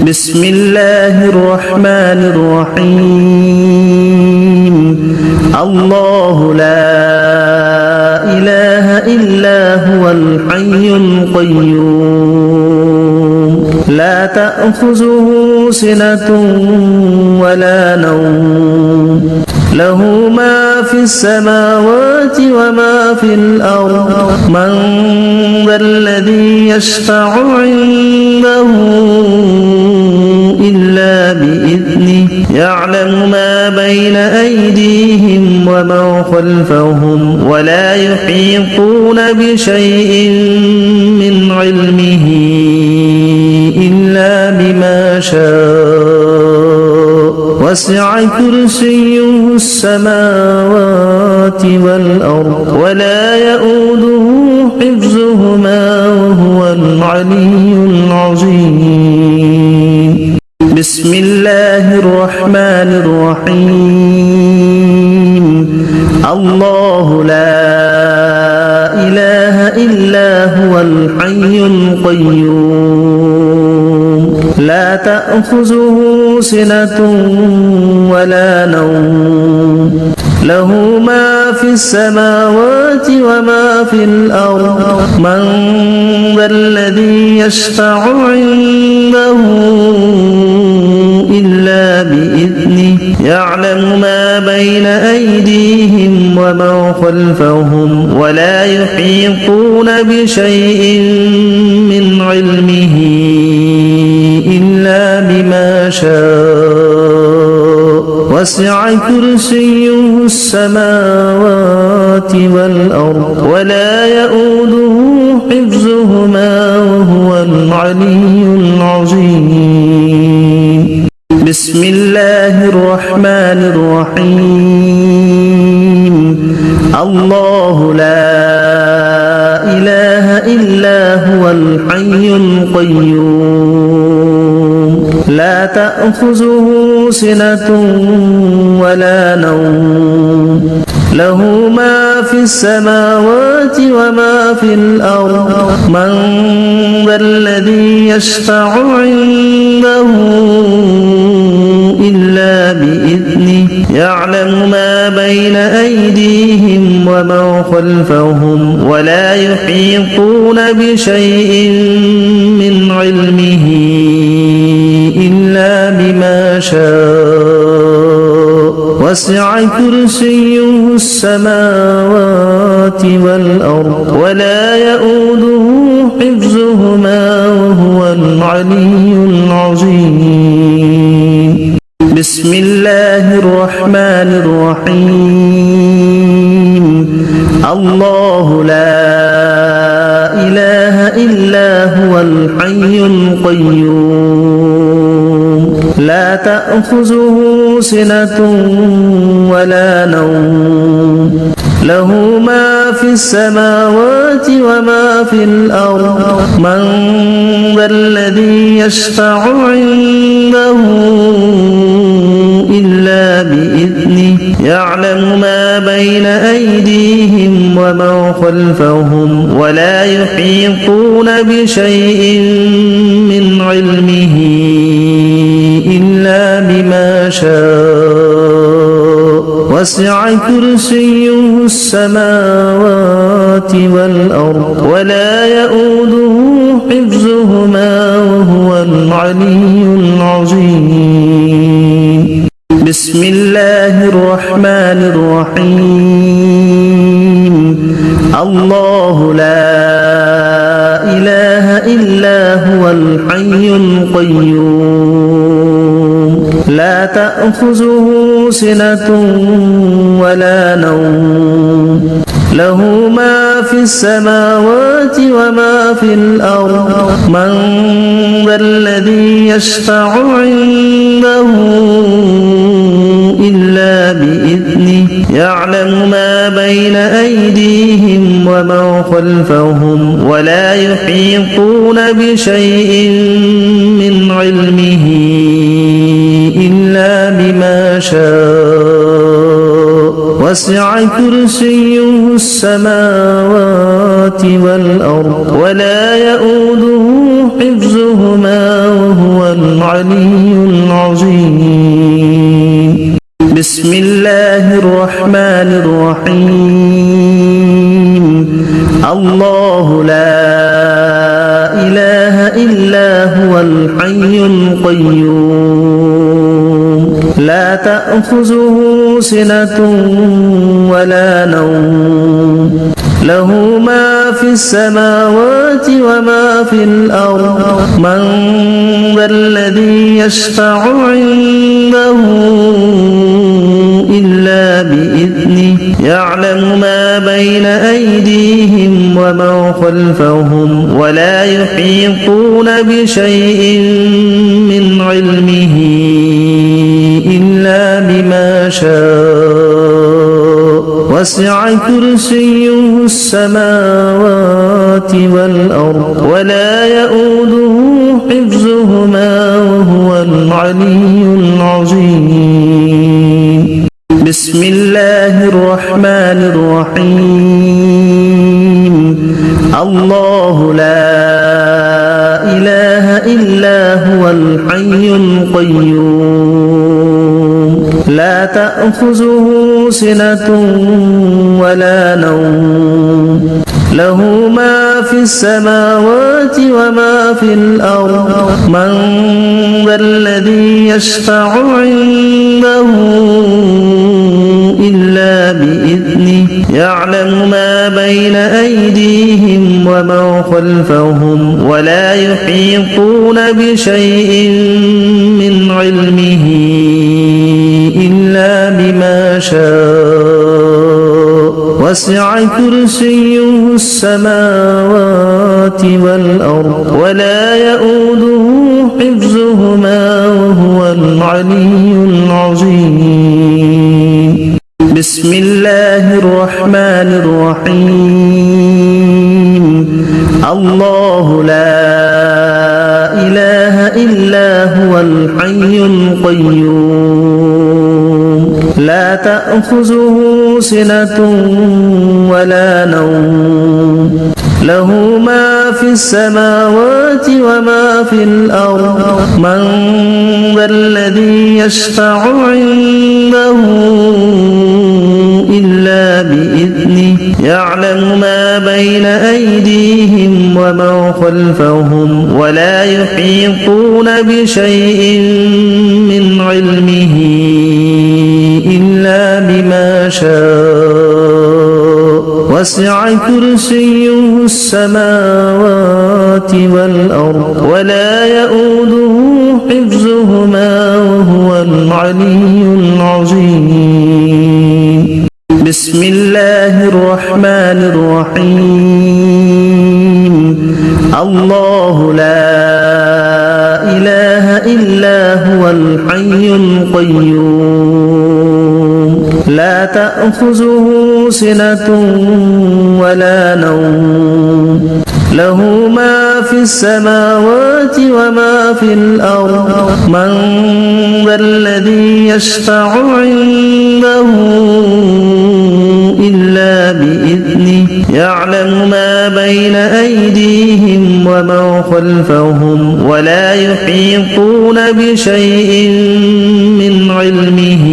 بسم الله الرحمن الرحيم الله لا إله إلا هو الحي القيوم لا تأخذه سنة ولا نوم له ما في السماوات وما في الأرض من ذا الذي يشفع عنده إلا بإذنه يعلم ما بين أيديهم وما خلفهم ولا يحيطون بشيء من علمه إلا بما شاء وسع كرسيه السماوات والأرض ولا يؤوده حفظهما وهو العلي العظيم بسم الله الرحمن الرحيم الله لا إله إلا هو الحي القيوم لا تأخذه سنة ولا نوم له ما في السماوات وما في الأرض من ذا الذي يشفع عنده إلا بإذنه يعلم ما بين أيديهم وما خلفهم ولا يحيطون بشيء من علمه إلا بما شاء وسع كرسيه السماوات والأرض ولا يؤوده حفظهما وهو العلي العظيم بسم الله الرحمن الرحيم الله لا إله إلا هو الحي القيوم لا تأخذه سنة ولا نوم له ما في السماوات وما في الأرض من ذا الذي يشفع عنده إلا بإذنه يعلم ما بين أيديهم وما خلفهم ولا يحيطون بشيء من علمه إلا بما شاء وسع كرسيه السماوات والأرض ولا يؤوده حفظهما وهو العلي العظيم بسم الله الرحمن الرحيم الله لا إله إلا هو الحي القيوم لا تأخذه سنة ولا نوم له ما في السماوات وما في الأرض من ذا الذي يشفع عنده إلا بإذنه يعلم ما بين أيديهم وما خلفهم ولا يحيطون بشيء من علمه إلا بما شاء وسع كرسيه السماوات والأرض ولا يؤوده حفظهما وهو العلي العظيم بسم الله الرحمن الرحيم الله لا إله إلا هو الحي القيوم لا تأخذه سنة ولا نوم له ما في السماوات وما في الأرض من ذا الذي يشفع عنده إلا بإذنه يعلم ما بين أيديهم وما خلفهم ولا يحيطون بشيء من علمه إلا بما شاء وسع كرسيه السماوات والأرض ولا يؤوده حفظهما وهو العلي العظيم. بسم الله الرحمن الرحيم. الله لا إله إلا هو الحي القيوم لا تأخذه سنة ولا نوم له ما في السماوات وما في الأرض من ذا الذي يشفع عنده إلا بإذنه يعلم ما بين أيديهم وما خلفهم ولا يحيطون بشيء من علمه إلا بما شاء وسع كرسيه السماوات والأرض ولا يؤوده حفظهما وهو العلي العظيم. بسم الله الرحمن الرحيم. الله لا إله إلا هو الحي القيوم لا تأخذه سنة ولا نوم له ما في السماوات وما في الأرض من ذا الذي يشفع عنده إلا بإذنه يعلم ما بين أيديهم وما خلفهم ولا يحيطون بشيء من علمه إلا بما شاء وسع كرسيه السماوات والأرض ولا يؤوده حفظهما وهو العلي العظيم. بسم الله الرحمن الرحيم. الله لا إله إلا هو الحي القيوم لا تأخذه سنة ولا نوم له ما في السماوات وما في الأرض من ذا الذي يشفع عنده إلا بإذنه يعلم ما بين أيديهم وما خلفهم ولا يحيطون بشيء من علمه إلا بما شاء وسع كرسيه السماوات والأرض ولا يؤوده حفظهما وهو العلي العظيم. بسم الله الرحمن الرحيم. الله لا إله إلا هو الحي القيوم لا تأخذه سنة ولا نوم له ما في السماوات وما في الأرض من ذا الذي يشفع عنده إلا بإذنه يعلم ما بين أيديهم وما خلفهم ولا يحيطون بشيء من علمه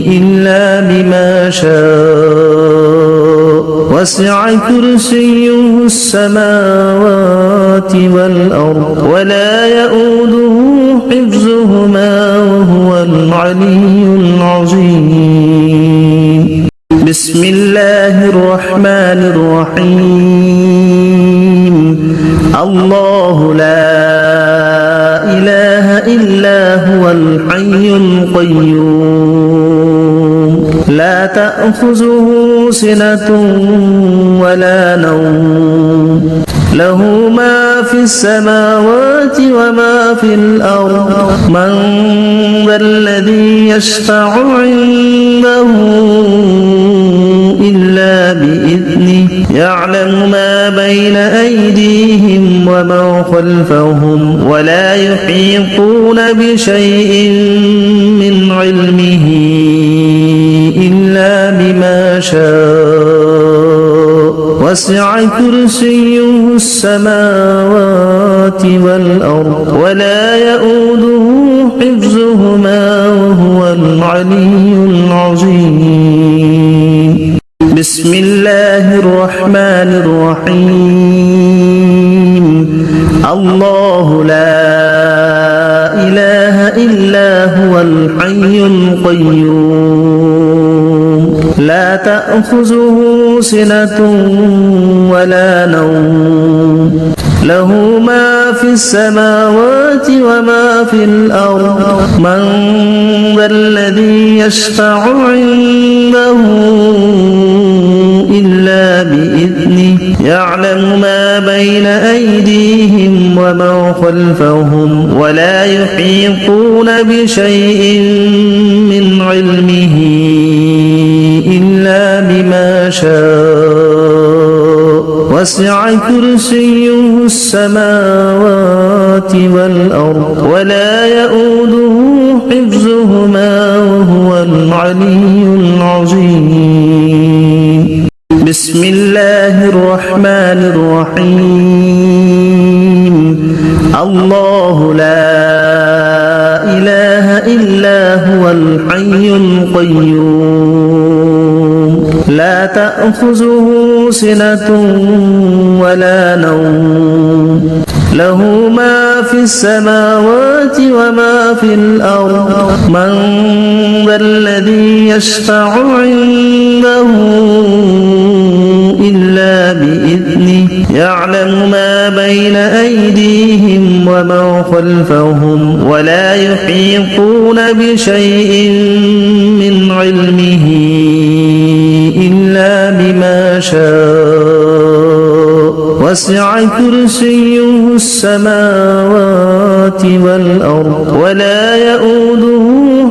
إلا بما شاء وسع كرسيه السماوات والأرض ولا يؤوده حفظهما وهو العلي العظيم. بسم الله الرحمن الرحيم. الله لا إله إلا هو الحي القيوم لا تأخذه سنة ولا نوم له ما في السماوات وما في الأرض من ذا الذي يشفع عنده إلا بإذنه يعلم ما بين أيديهم وما خلفهم ولا يحيطون بشيء من علمه إلا بما شاء وسع كرسيه السماوات والأرض ولا يؤوده حفظهما وهو العلي العظيم بسم الله الرحمن الرحيم الله لا إله إلا هو الحي القيوم لا تأخذه سنة ولا نوم له ما في السماوات وما في الأرض من ذا الذي يشفع عنده إلا بإذنه يعلم ما بين أيديهم وما خلفهم ولا يحيطون بشيء من علمه إلا بما شاء وسع كرسيه السماوات والأرض ولا يؤوده حفظهما وهو العلي العظيم بسم الله الرحمن الرحيم الله لا إله إلا هو الحي القيوم لا تأخذه سنة ولا نوم له ما في السماوات وما في الأرض من ذا الذي يشفع عنده إلا بإذنه يعلم ما بين أيديهم وما خلفهم ولا يحيطون بشيء من علمه إلا بما شاء وسع كرسيه السماوات والأرض ولا يؤوده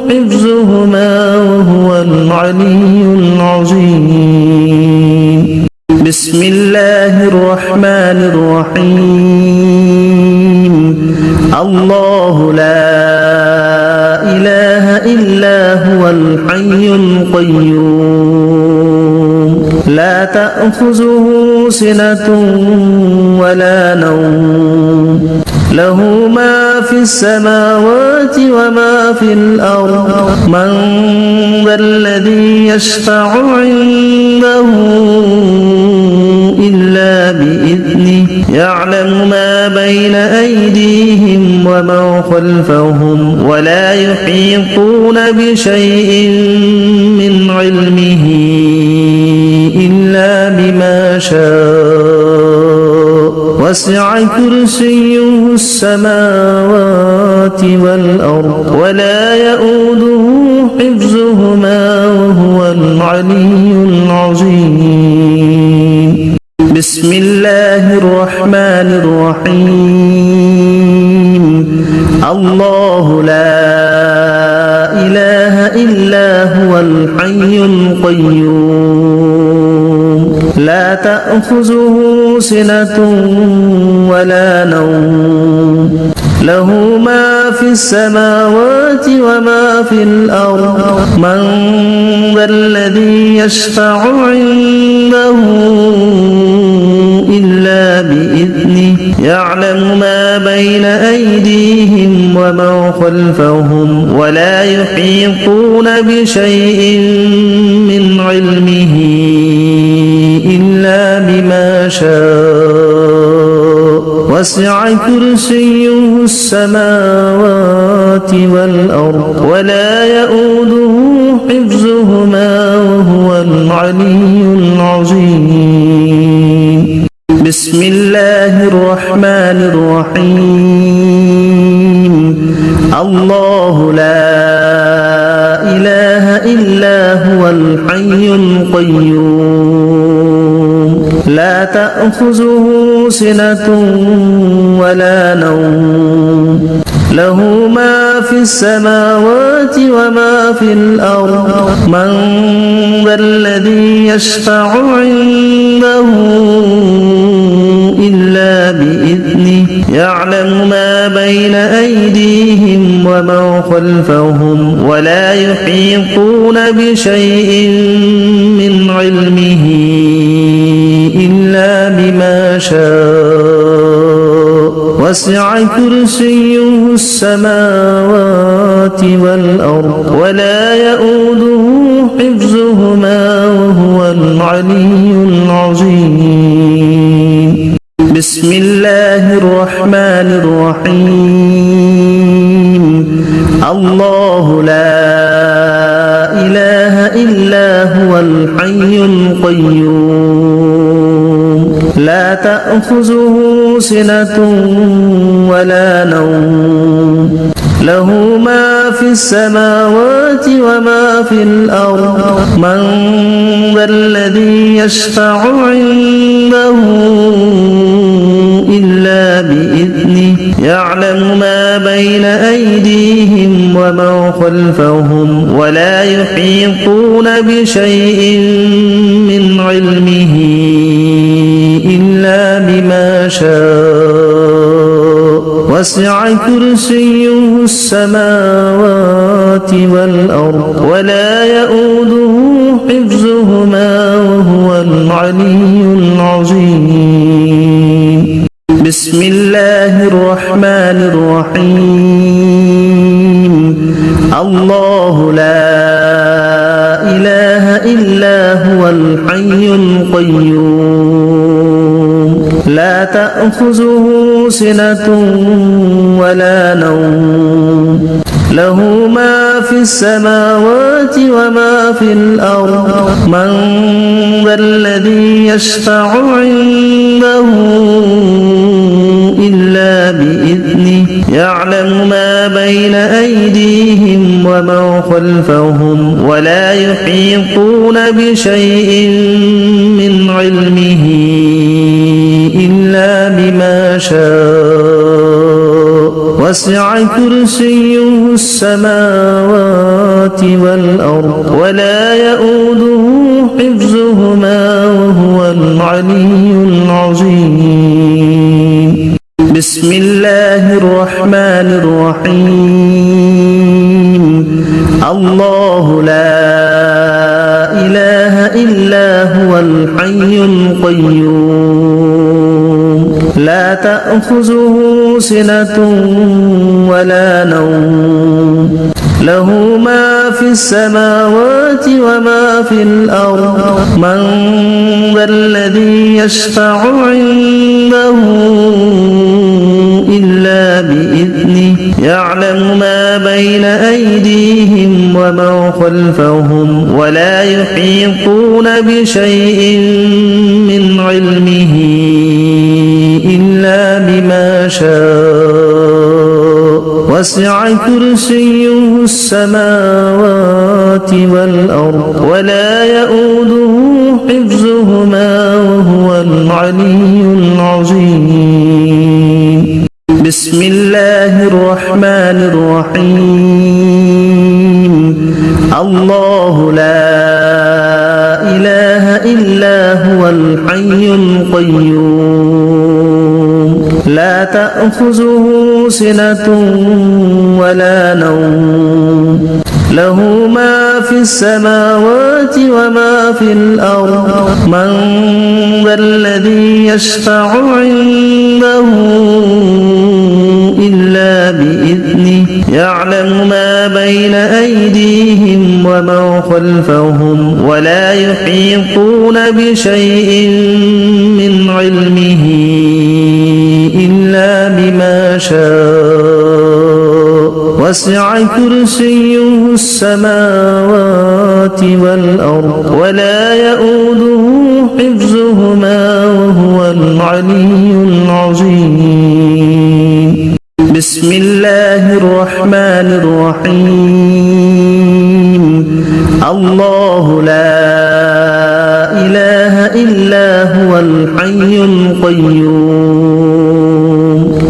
حفظهما وهو العلي العظيم بسم الله الرحمن الرحيم الله لا إله إلا هو الحي القيوم لا تأخذه سنة ولا نوم له ما في السماوات وما في الأرض من ذا الذي يشفع عنده إلا بإذنه يعلم ما بين أيديهم وما خلفهم ولا يحيطون بشيء من علمه إلا بما شاء وسع كرسيه السماوات والأرض ولا يؤوده حفظهما وهو العلي العظيم بسم الله الرحمن الرحيم الله لا إله إلا هو الحي القيوم لا تأخذه سنة ولا نوم له ما في السماوات وما في الأرض من ذا الذي يشفع عنده إلا بإذنه يعلم ما بين أيديهم وما خلفهم ولا يحيطون بشيء من علمه إلا بما شاء وسع كرسيه السماوات والأرض ولا يؤوده حفظهما وهو العلي العظيم بسم الله الرحمن الرحيم الله لا إله إلا هو الحي القيوم لا تأخذه سنة ولا نوم له ما في السماوات وما في الأرض من ذا الذي يشفع عنده إلا بإذنه يعلم ما بين أيديهم وما خلفهم ولا يحيطون بشيء من علمه إلا بما شاء وسع كرسيه السماوات والأرض ولا يؤوده حفظهما وهو العلي العظيم بسم الله الرحمن الرحيم الله لا إله إلا هو الحي القيوم لا تأخذه سنة ولا نوم له ما في السماوات وما في الأرض من ذا الذي يشفع عنده إلا بإذنه يعلم ما بين أيديهم وما خلفهم ولا يحيطون بشيء من علمه إلا بما شاء وسع كرسيه السماوات والأرض ولا يؤوده حفظهما وهو العلي العظيم بسم الله الرحمن الرحيم الله لا إله إلا هو الحي القيوم لا تأخذه سنة ولا نوم له ما في السماوات وما في الأرض من ذا الذي يشفع عنده إلا بإذنه يعلم ما بين أيديهم وما خلفهم ولا يحيطون بشيء من علمه إلا بما شاء وسع كرسيه السماوات والأرض ولا يؤوده حفظهما وهو العلي العظيم بسم الله الرحمن الرحيم الله لا إله إلا هو الحي القيوم لا تأخذه سنة ولا نوم له ما في السماوات وما في الأرض من ذا الذي يشفع عنده إلا بإذنه يعلم ما بين أيديهم وما خلفهم ولا يحيطون بشيء من علمه إلا بما شاء وسع كرسيه السماوات والأرض ولا يؤوده حفظهما وهو العلي العظيم بسم الله الرحمن الرحيم الله لا إله إلا هو الحي القيوم لا تأخذه سنة ولا نوم له ما في السماوات وما في الأرض من ذا الذي يشفع عنده إلا بإذنه يعلم ما بين أيديهم وما خلفهم ولا يحيطون بشيء من علمه إلا بما شاء وسع كرسيه السماوات والأرض ولا يؤوده حفظهما وهو العلي العظيم بسم الله الرحمن الرحيم الله لا إله إلا هو الحي القيوم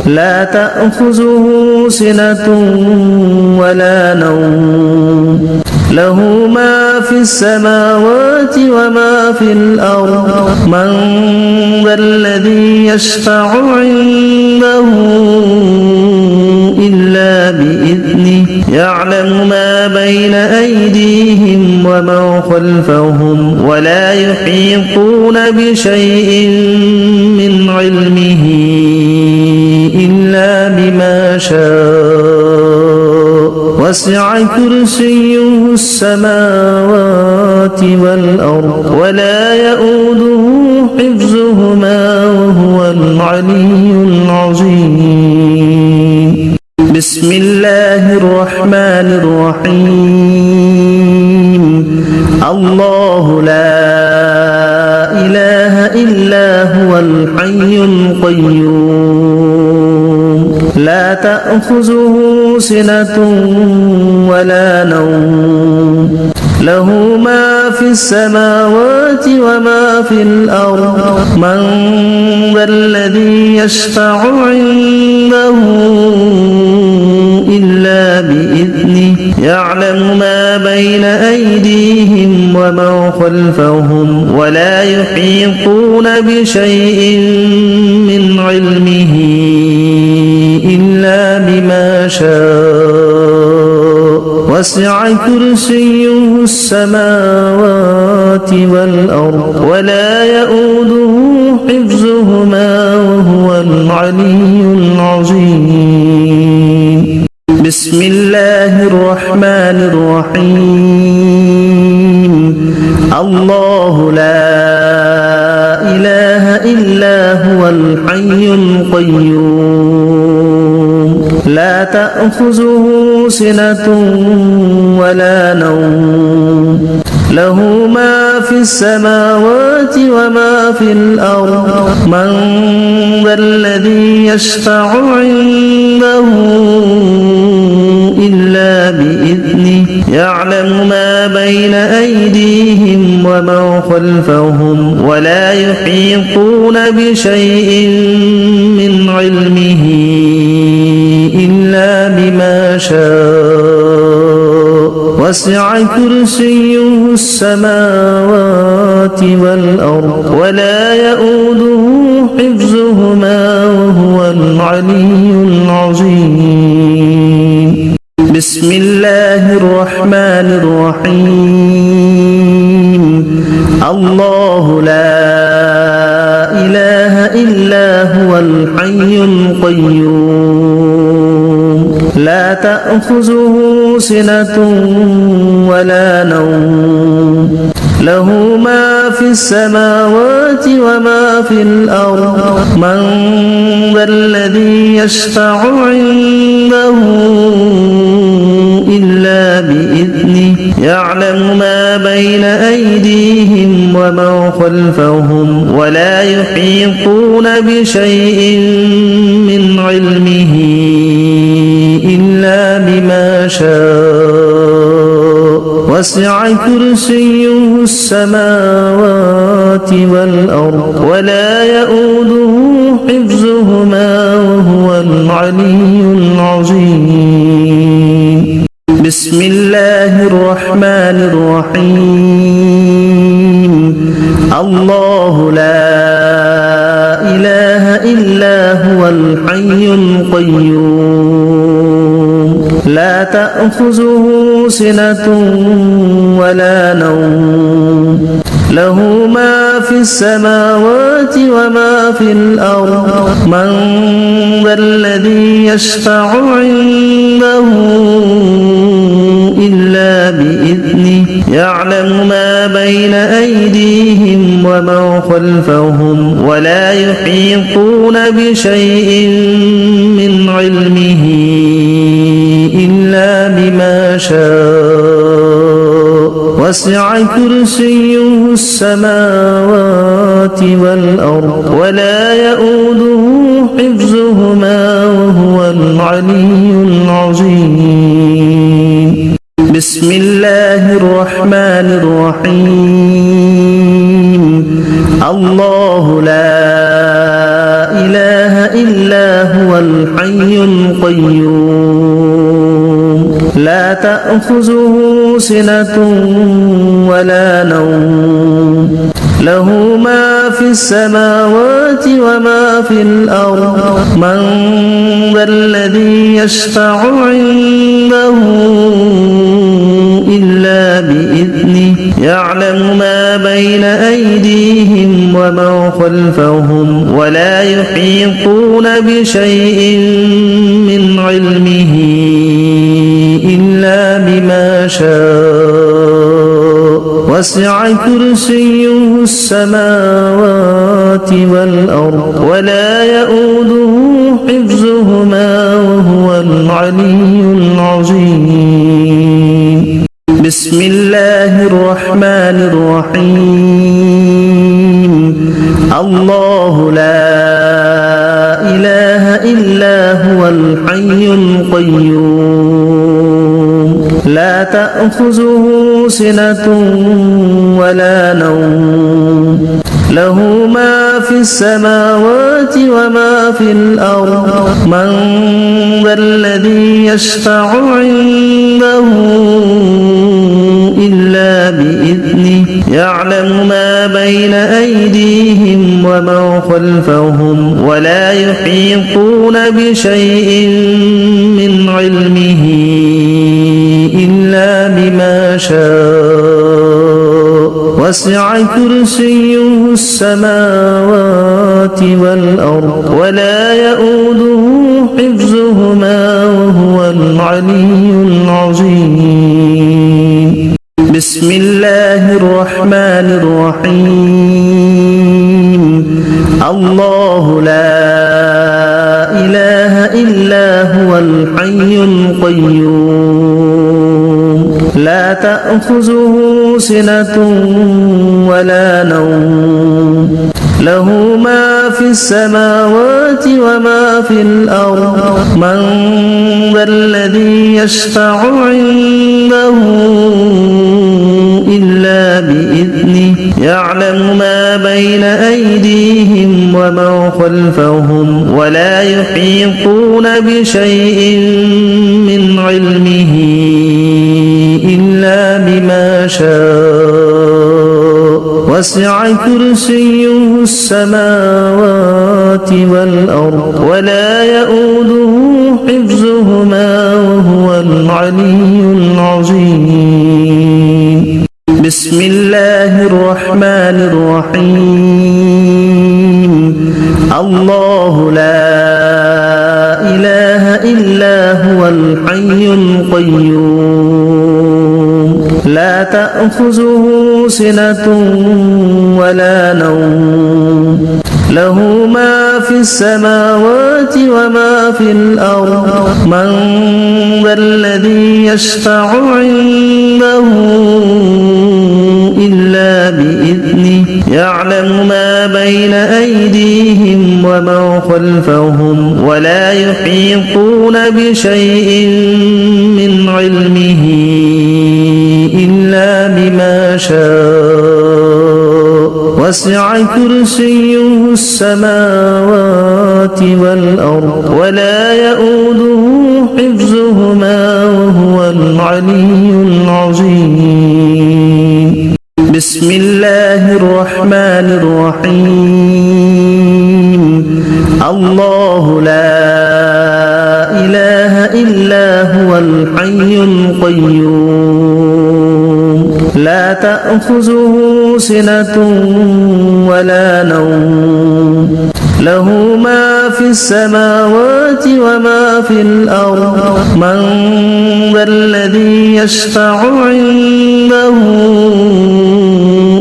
لا تأخذه سنة ولا نوم له ما في السماوات وما في الأرض من ذا الذي يشفع عنده إلا بإذنه يعلم ما بين أيديهم وما خلفهم ولا يحيطون بشيء من علمه إلا وسع كرسيه السماوات والأرض ولا يؤوده حفظهما وهو العلي العظيم بسم الله الرحمن الرحيم الله لا إله إلا هو الحي القيوم لا تأخذه سنة ولا نوم له ما في السماوات وما في الأرض من ذا الذي يشفع عنده إلا بإذنه يعلم ما بين أيديهم وما خلفهم ولا يحيطون بشيء من علمه إلا بما شاء وسع كرسيه السماوات والأرض ولا يؤوده حفظهما وهو العلي العظيم بسم الله الرحمن الرحيم الله لا إله إلا هو الحي القيوم لا تأخذه سنة ولا نوم له ما في السماوات وما في الأرض من ذا الذي يشفع عنده إلا بإذنه يعلم ما بين أيديهم وما خلفهم ولا يحيطون بشيء من علمه إلا بما شاء وسع كرسيه السماوات والأرض ولا يؤوده حفظهما وهو العلي العظيم بسم الله الرحمن الرحيم الله لا إله إلا هو الحي القيوم لا تأخذه سنة ولا نوم له ما في السماوات وما في الأرض من ذا الذي يشفع عنده إلا بإذنه يعلم ما بين أيديهم وما خلفهم ولا يحيطون بشيء من علمه إلا بما شاء وسع كرسيه السماوات والأرض ولا يؤوده حفظهما وهو العلي العظيم بسم الله الرحمن الرحيم الله لا إله إلا هو الحي القيوم لا تأخذه سنة ولا نوم له ما في السماوات وما في الأرض من ذا الذي يشفع عنده إلا بإذنه يعلم ما بين أيديهم وما خلفهم ولا يحيطون بشيء من علمه إلا بما شاء وسع كرسيه السماوات والأرض ولا يؤوده حفظهما وهو العلي العظيم بسم الله الرحمن الرحيم الله لا إله إلا هو الحي القيوم لا تأخذه سنة ولا نوم له ما في السماوات وما في الأرض من ذا الذي يشفع عنده إلا بإذنه يعلم ما بين أيديهم وما خلفهم ولا يحيطون بشيء من علمه إلا وسع كرسيه السماوات والأرض ولا يؤوده حفظهما وهو العلي العظيم بسم الله الرحمن الرحيم الله لا إله إلا هو الحي القيوم لا تأخذه سنة ولا نوم له ما في السماوات وما في الأرض من ذا الذي يشفع عنده إلا بإذنه يعلم ما بين أيديهم وما خلفهم ولا يحيطون بشيء من علمه إلا بما شاء وسع كرسيه السماوات والأرض ولا يؤوده حفظهما وهو العلي العظيم بسم الله الرحمن الرحيم الله لا إله إلا هو الحي القيوم لا تأخذه سنة ولا نوم له ما في السماوات وما في الأرض من ذا الذي يشفع عنده إلا بإذنه يعلم ما بين أيديهم وما خلفهم ولا يحيطون بشيء من علمه إلا بما شاء وسع كرسيه السماوات والأرض ولا يؤوده حفظهما وهو العلي العظيم بسم الله الرحمن الرحيم الله لا إله إلا هو الحي القيوم لا تأخذه سنة ولا نوم له ما في السماوات وما في الأرض من ذا الذي يشفع عنده إلا بإذنه يعلم ما بين أيديهم وما خلفهم ولا يحيطون بشيء من علمه إلا بما شاء وسع كرسيه السماوات والأرض ولا يؤوده حفظهما وهو العلي العظيم بسم الله الرحمن الرحيم الله لا إله إلا هو الحي القيوم لا تأخذه سنة ولا نوم له ما في السماوات وما في الأرض من ذا الذي يشفع عنده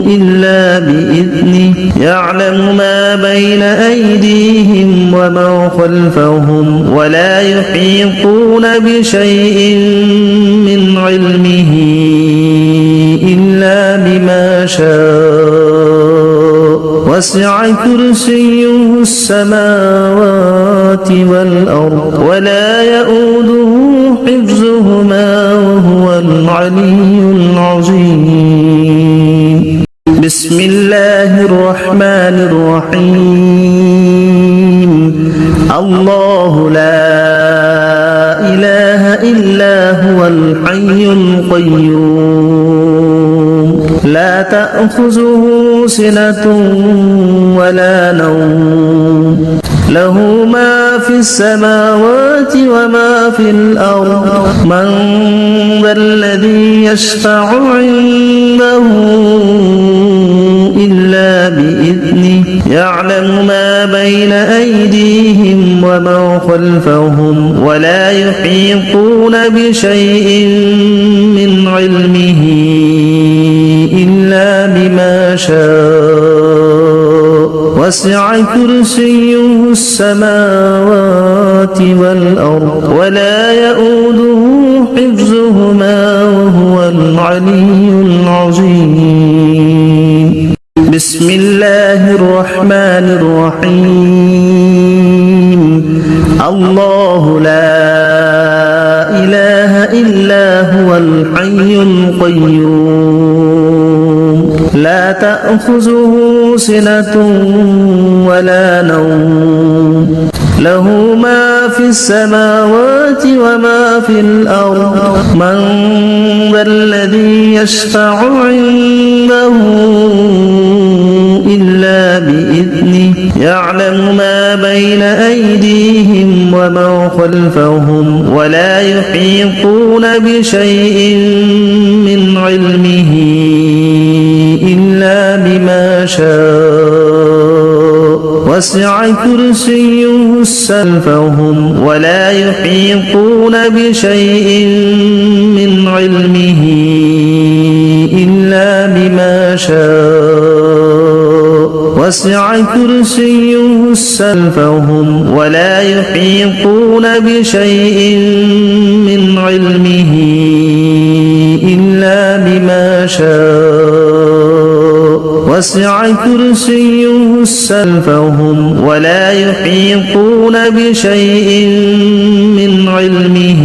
إلا بإذنه يعلم ما بين أيديهم وما خلفهم ولا يحيطون بشيء من علمه إلا بما شاء وسع كرسيه السماوات والأرض ولا يؤوده حفظهما وهو العلي العظيم بسم الله الرحمن الرحيم الله لا إله إلا هو الحي القيوم لا تأخذه سنة ولا نوم له ما في السماوات وما في الأرض من ذا الذي يشفع عنده إلا بإذنه يعلم ما بين أيديهم وما خلفهم ولا يحيطون بشيء من علمه إلا بما شاء وسع كرسيه السماوات والأرض ولا يؤوده حفظهما وهو العلي العظيم بسم الله الرحمن الرحيم الله لا إله إلا هو الحي القيوم لا تأخذه سنة ولا نوم له ما في السماوات وما في الأرض من ذا الذي يشفع عنده إلا بإذنه يعلم ما بين أيديهم وما خلفهم ولا يحيطون بشيء من علمه إلا شاء وسع كرسيه السماوات والأرض ولا يؤوده حفظهما وهو العلي العظيم. بسم الله الرحمن الرحيم. الله لا إله إلا هو الحي القيوم لا تأخذه سنة ولا نوم له ما في السماوات وما في الأرض من ذا الذي يشفع عنده إلا بإذنه يعلم ما بين أيديهم وما خلفهم ولا يحيطون بشيء من علمه إلا بما شاء وسع كرسيه السماوات ولا يحيطون بشيء من علمه إلا بما شاء وسع كرسيه السماوات ولا يحيطون بشيء من علمه إلا بما شاء وسع كرسيه السماوات ولا يحيطون بشيء من علمه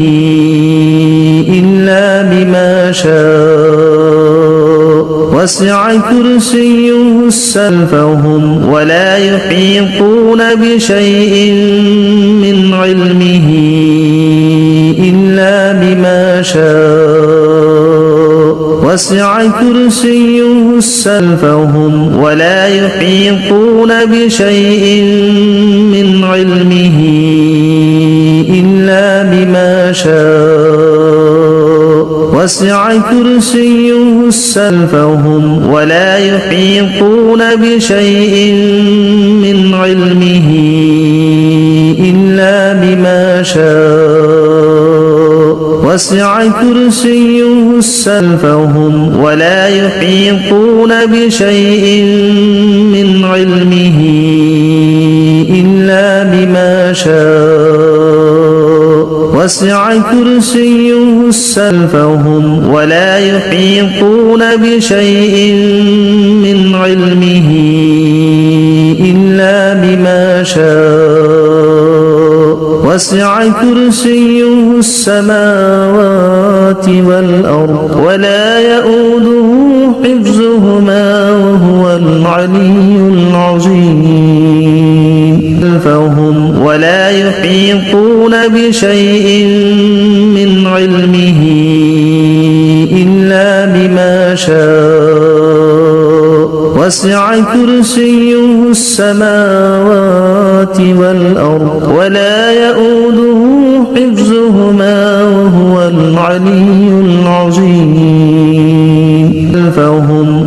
إلا بما شاء وسع كرسيه السماوات ولا يحيطون بشيء من علمه إلا بما شاء وسع كرسيه السماوات ولا يحيطون بشيء من علمه إلا بما شاء وسع كرسيه السماوات ولا يحيطون بشيء من علمه إلا بما شاء وسع كرسيه السماوات ولا يحيطون بشيء من علمه إلا بما شاء وسع كرسيه السماوات ولا يحيطون بشيء من علمه إلا بما شاء وسع كرسيه السماوات والأرض ولا يؤوده حفظهما وهو العلي العظيم. ولا يحيطون بشيء من علمه إلا بما شاء وسع كرسيه السماوات والأرض ولا يؤوده حفظهما وهو العلي العظيم.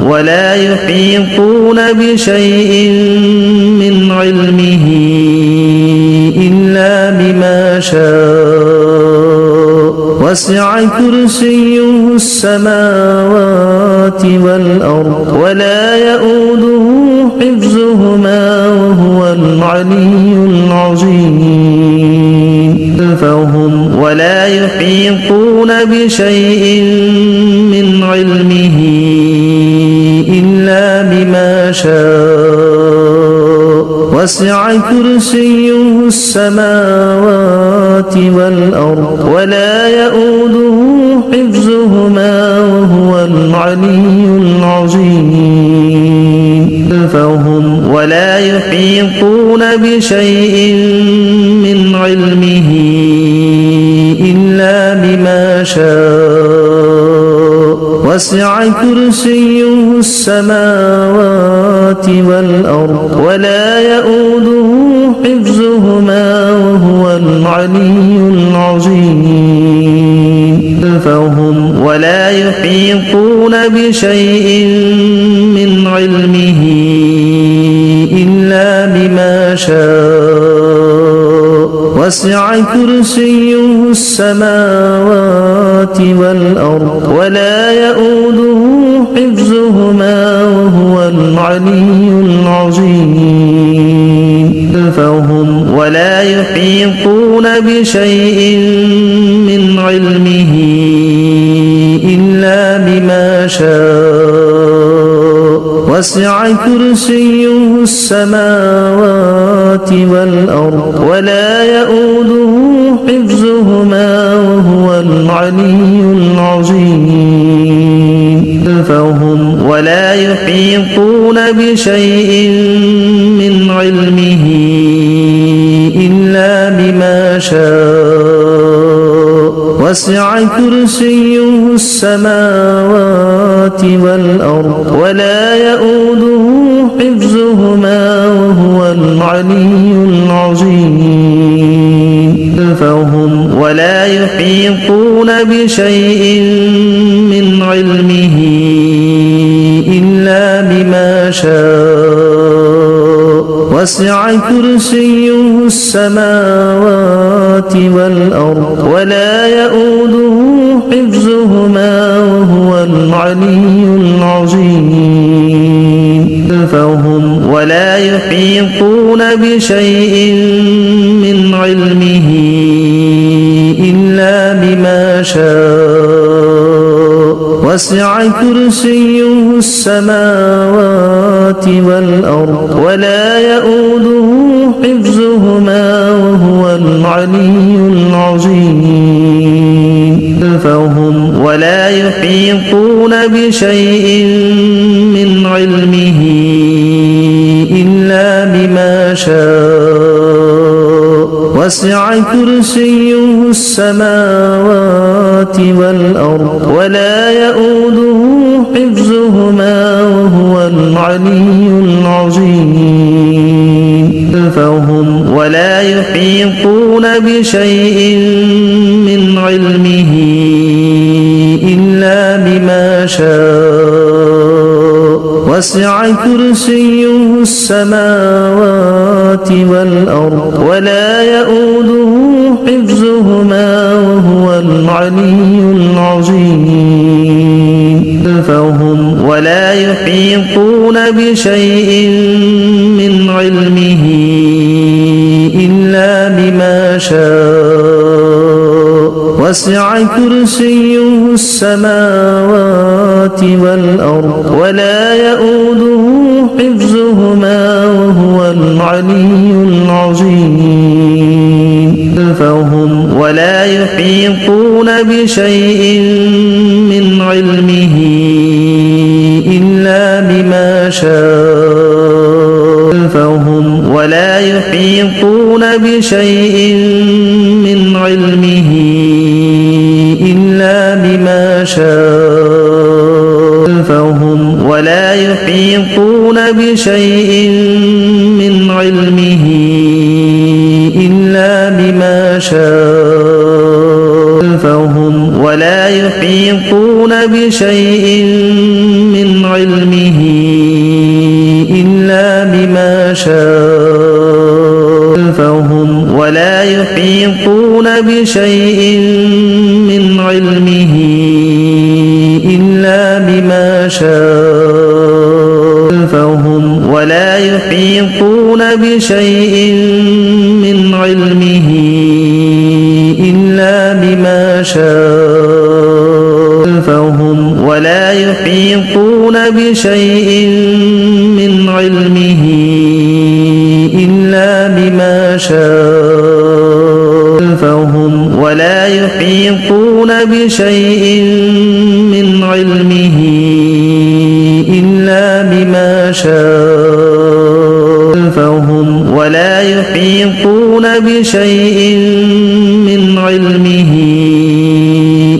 ولا يحيطون بشيء من علمه إلا بما شاء وسع كرسيه السماوات والأرض ولا يؤوده حفظهما وهو العلي العظيم. ولا يحيطون بشيء من علمه إلا بما شاء وسع كرسيه السماوات والأرض ولا يؤوده حفظهما وهو العلي العظيم. ولا يحيطون بشيء من علمه إلا بما شاء وسع كرسيه السماوات والأرض ولا يؤوده حفظهما وهو العلي العظيم. ولا يحيطون بشيء من علمه إلا بما شاء وسع كرسيه السماوات والأرض ولا يؤوده حفظهما وهو العلي العظيم فهم ولا يحيطون بشيء من علمه إلا بما شاء وسع كرسيه السماوات والأرض ولا يؤوده حفظهما وهو العلي العظيم فهم ولا يحيطون بشيء من علمه إلا بما شاء وسع كرسيه السماوات والأرض ولا يؤوده حفظهما وهو العلي العظيم فهم ولا يحيطون بشيء من علمه إلا بما شاء وسع كرسيه السماوات والأرض ولا يؤوده حفظهما وهو العلي العظيم فهم ولا يحيطون بشيء من علمه إلا بما شاء وسع كرسيه السماوات والأرض ولا يؤوده حفظهما وهو العلي العظيم فهم ولا يحيطون بشيء من علمه إلا بما شاء وسع كرسيه السماوات والأرض ولا يؤوده حفظهما وهو العلي العظيم فهم ولا يحيطون بشيء من علمه إلا بما شاء وسع كرسيه السماوات والأرض ولا يؤوده حفظهما وهو العلي العظيم فهم ولا يحيطون بشيء من علمه إلا بما شاء وسع كرسيه السماوات والأرض ولا يؤوده حفظهما وهو العلي العظيم فهم ولا يحيطون بشيء من علمه إلا بما شاء فهم ولا يحيطون بشيء من علمه إلا بما شاء فهم ولا يحيطون بشيء من علمه إلا بما شاء فهم ولا يحيطون بشيء من علمه إلا بما شاء فهم ولا يحيطون بشيء من علمه إلا بما شاء فهم ولا يحيطون بشيء من علمه إلا بما شاء فهم ولا يحيطون بشيء من علمه إلا بما شاء فهم ولا يحيطون بشيء من علمه إلا بما شاء فهم ولا يحيطون بشيء من علمه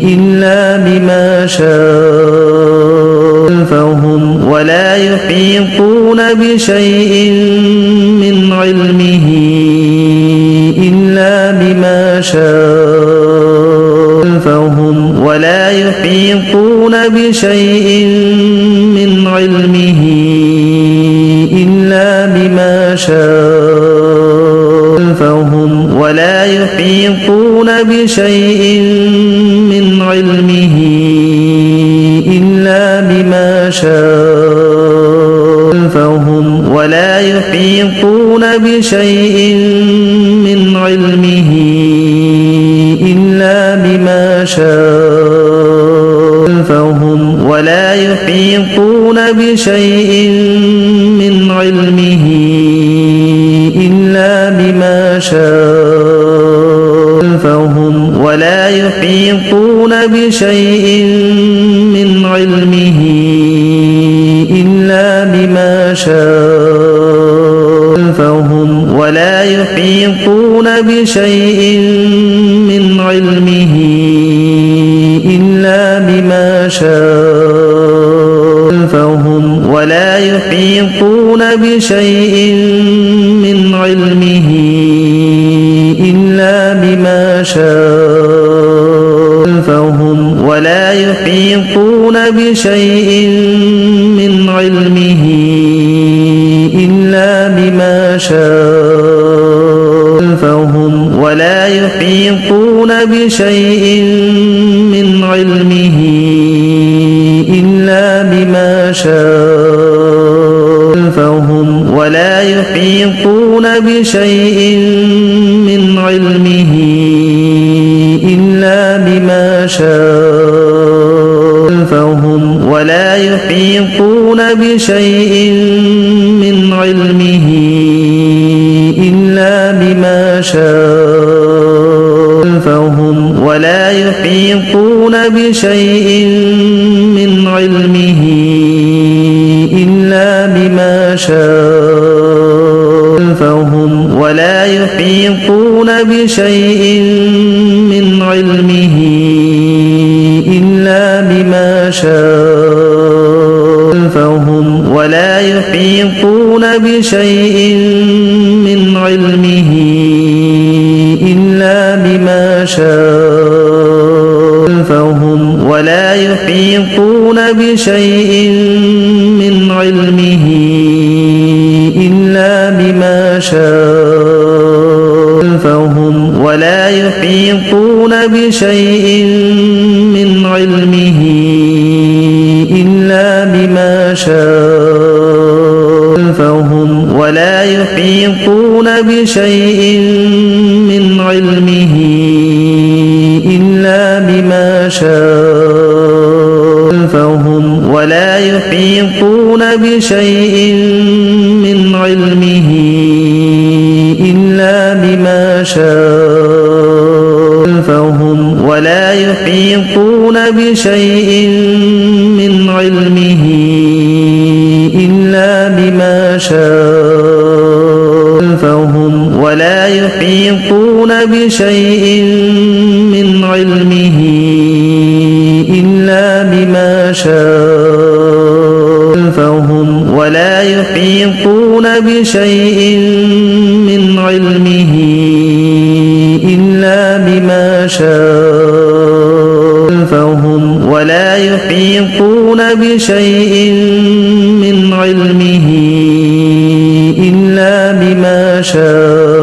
إلا بما شاء فهم ولا يحيطون بشيء من علمه إلا بما شاء فهم ولا يحيطون بشيء من علمه إلا بما شاء فهم ولا يحيطون بشيء من علمه إلا بما شاء بشيء من علمه إلا بما شاء فهم ولا يحيطون بشيء من علمه إلا بما شاء فهم ولا يحيطون بشيء من علمه إلا بما شاء فهم ولا يحيطون بشيء من علمه إلا بما شاء فهم ولا يحيطون بشيء من علمه إلا بما شاء فهم ولا يحيطون بشيء من علمه إلا بما شاء فهم ولا يحيطون بشيء من علمه إلا بما شاء فهم ولا يحيطون بشيء من علمه إلا بما شاء فهم ولا يحيطون بشيء من علمه إلا بما شاء فهم ولا يحيطون بشيء من علمه إلا بما شاء فهم ولا يحيطون بشيء من علمه إلا بما شاء فهم ولا يحيطون بشيء من علمه إلا بما شاء فهم ولا يحيطون بشيء من علمه إلا بما شاء فهم ولا يحيطون بشيء من علمه إلا بما شاء فهم ولا يحيطون بشيء من علمه إلا بما شاء فهم ولا يحيطون بشيء من علمه إلا بما شاء فهم ولا يحيطون بشيء من علمه إلا بما شاء فهم ولا يحيطون بشيء من علمه إلا بما شاء فهم ولا يحيطون بشيء من علمه إلا بما شاء فهم ولا يحيطون بشيء من علمه إلا بما شاء